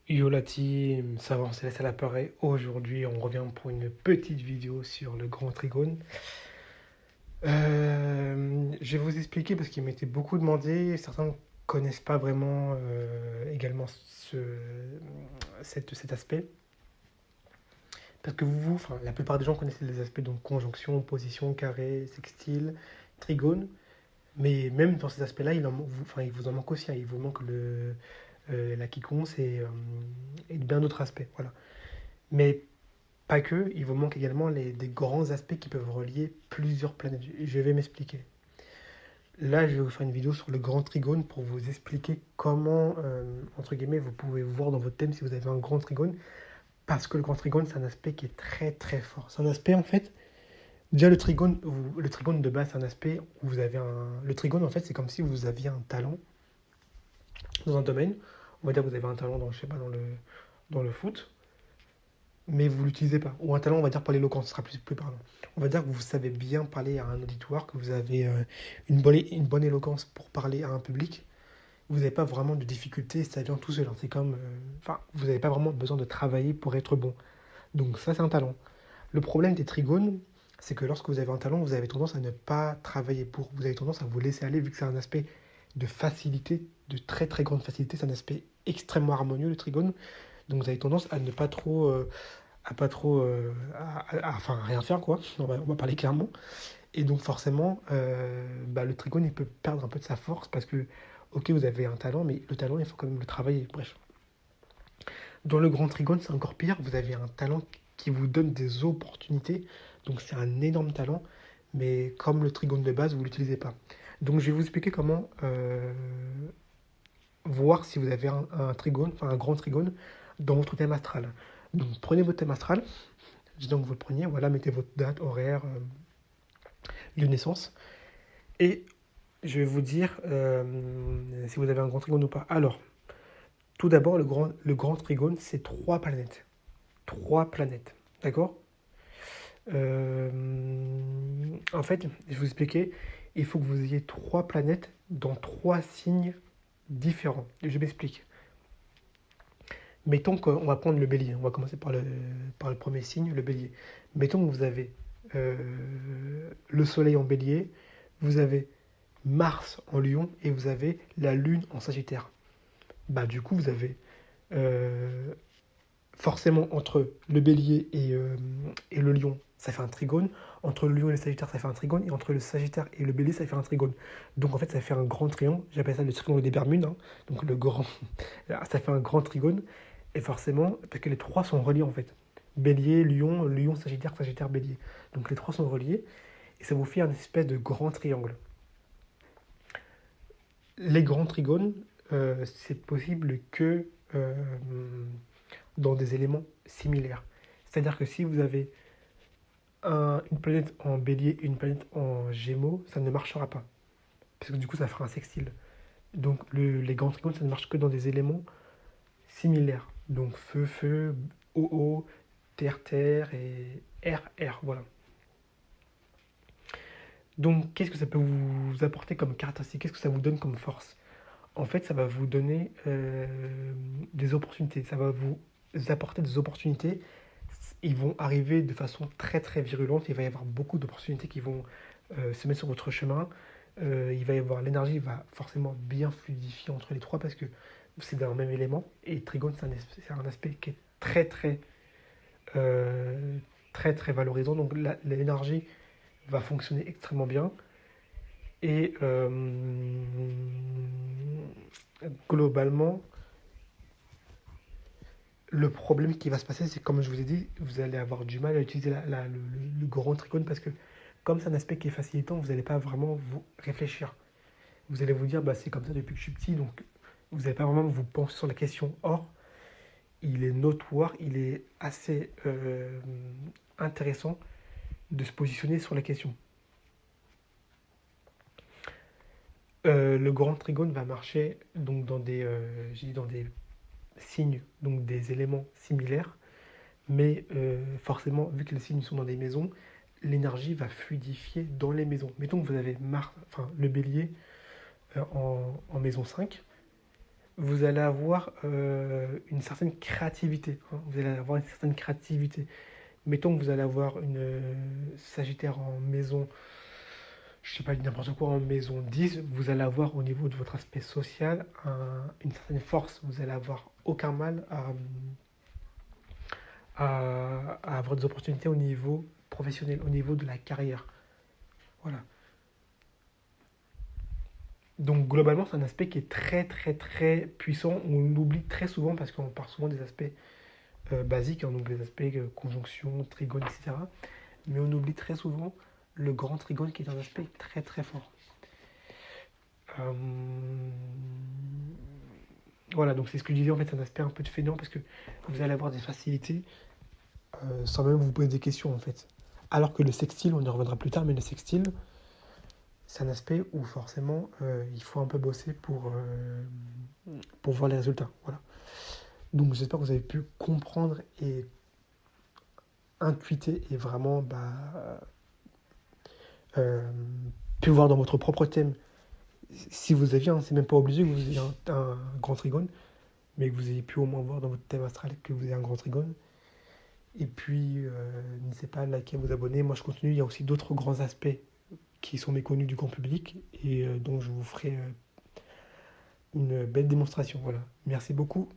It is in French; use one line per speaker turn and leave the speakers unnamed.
Yo la team, ça va, on s'est laissé à l'appareil. Aujourd'hui, on revient pour une petite vidéo sur le grand trigone. Je vais vous expliquer parce qu'il m'était beaucoup demandé. Certains ne connaissent pas vraiment également cet aspect. Parce que enfin, la plupart des gens connaissent les aspects, donc conjonction, position, carré, sextile, trigone. Mais même dans ces aspects-là, il vous en manque aussi, hein. Il vous manque la quiconce et bien d'autres aspects. Voilà. Mais pas que, il vous manque également des grands aspects qui peuvent relier plusieurs planètes. Je vais m'expliquer. Là, je vais vous faire une vidéo sur le grand trigone pour vous expliquer comment, entre guillemets, vous pouvez voir dans votre thème si vous avez un grand trigone. Parce que le grand trigone, c'est un aspect qui est très très fort. C'est un aspect, en fait, déjà le trigone de base, c'est un aspect où vous avez un... Le trigone, en fait, c'est comme si vous aviez un talent dans un domaine. On va dire que vous avez un talent dans, je sais pas, dans le foot, mais vous ne l'utilisez pas. Ou un talent, on va dire, pour l'éloquence, ce sera plus parlant. On va dire que vous savez bien parler à un auditoire, que vous avez une bonne éloquence pour parler à un public. Vous n'avez pas vraiment de difficulté, ça vient tout seul, hein. C'est comme... Enfin, vous n'avez pas vraiment besoin de travailler pour être bon. Donc ça, c'est un talent. Le problème des trigones, c'est que lorsque vous avez un talent, vous avez tendance à ne pas travailler pour. Vous avez tendance à vous laisser aller, vu que c'est un aspect de facilité, de très très grande facilité. C'est un aspect extrêmement harmonieux, le trigone. Donc vous avez tendance à ne pas trop enfin, à rien faire, quoi. On va parler clairement. Et donc forcément, le trigone, il peut perdre un peu de sa force parce que, ok, vous avez un talent, mais le talent, il faut quand même le travailler. Bref. Dans le grand trigone, c'est encore pire. Vous avez un talent qui vous donne des opportunités. Donc c'est un énorme talent, mais comme le trigone de base, vous ne l'utilisez pas. Donc je vais vous expliquer comment voir si vous avez un trigone, enfin un grand trigone, dans votre thème astral. Donc prenez votre thème astral, je dis donc vous le preniez, voilà, mettez votre date, horaire, lieu de naissance, et je vais vous dire si vous avez un grand trigone ou pas. Alors, tout d'abord, le grand trigone, c'est trois planètes. Trois planètes, d'accord. En fait, je vais vous expliquer, il faut que vous ayez trois planètes dans trois signes différents. Je m'explique. Mettons qu'on va prendre le bélier. On va commencer par le premier signe, le bélier. Mettons que vous avez le soleil en bélier, vous avez Mars en lion et vous avez la lune en sagittaire. Bah, du coup, vous avez forcément entre le bélier et le lion, ça fait un trigone. Entre le lion et le sagittaire, ça fait un trigone. Et entre le sagittaire et le bélier, ça fait un trigone. Donc en fait, ça fait un grand triangle. J'appelle ça le triangle des Bermudes, hein. Donc le grand, ça fait un grand trigone. Et forcément, parce que les trois sont reliés en fait. Bélier, lion, lion, sagittaire, sagittaire, bélier. Donc les trois sont reliés. Et ça vous fait un espèce de grand triangle. Les grands trigones, c'est possible que dans des éléments similaires. C'est-à-dire que si vous avez une planète en bélier et une planète en gémeaux, ça ne marchera pas. Parce que du coup, ça fera un sextile. Donc les grands trigones, ça ne marche que dans des éléments similaires. Donc feu, feu, eau, eau, terre, terre et air, air. Voilà. Donc qu'est-ce que ça peut vous apporter comme caractéristique? Qu'est-ce que ça vous donne comme force? En fait, ça va vous donner des opportunités. Ça va vous apporter des opportunités. Ils vont arriver de façon très très virulente. Il va y avoir beaucoup d'opportunités qui vont se mettre sur votre chemin. Il va y avoir l'énergie va forcément bien fluidifier entre les trois parce que c'est d'un même élément. Et Trigone, c'est un aspect qui est très très très très valorisant. Donc l'énergie va fonctionner extrêmement bien. Et globalement, le problème qui va se passer, c'est comme je vous ai dit, vous allez avoir du mal à utiliser le grand tricône parce que comme c'est un aspect qui est facilitant, vous n'allez pas vraiment vous réfléchir. Vous allez vous dire, bah, c'est comme ça depuis que je suis petit, donc vous n'allez pas vraiment vous pencher sur la question. Or, il est notoire, il est assez intéressant de se positionner sur la question. Le grand trigone va marcher donc dans des signes, donc des éléments similaires, mais forcément, vu que les signes sont dans des maisons, l'énergie va fluidifier dans les maisons. Mettons que vous avez le bélier en maison 5, vous allez avoir une certaine créativité, hein. Vous allez avoir une certaine créativité. Mettons que vous allez avoir une Sagittaire en maison, je sais pas, n'importe quoi, en maison 10, vous allez avoir au niveau de votre aspect social une certaine force. Vous allez avoir aucun mal à avoir des opportunités au niveau professionnel, au niveau de la carrière. Voilà. Donc globalement, c'est un aspect qui est très très très puissant. On l'oublie très souvent parce qu'on parle souvent des aspects basiques, hein, donc les aspects conjonction, trigone, etc. Mais on oublie très souvent le grand trigone qui est un aspect très très fort. Euh, Voilà, donc c'est ce que je disais, en fait, c'est un aspect un peu de fainéant parce que vous allez avoir des facilités sans même vous poser des questions, en fait. Alors que le sextile, on y reviendra plus tard, mais le sextile, c'est un aspect où forcément il faut un peu bosser pour voir les résultats. Voilà. Donc j'espère que vous avez pu comprendre et intuiter et vraiment euh, pu voir dans votre propre thème. Si vous aviez, hein, c'est même pas obligé que vous ayez un grand trigone, mais que vous ayez pu au moins voir dans votre thème astral que vous ayez un grand trigone. Et puis, n'hésitez pas à liker, vous abonner. Moi, je continue. Il y a aussi d'autres grands aspects qui sont méconnus du grand public et dont je vous ferai une belle démonstration. Voilà. Merci beaucoup.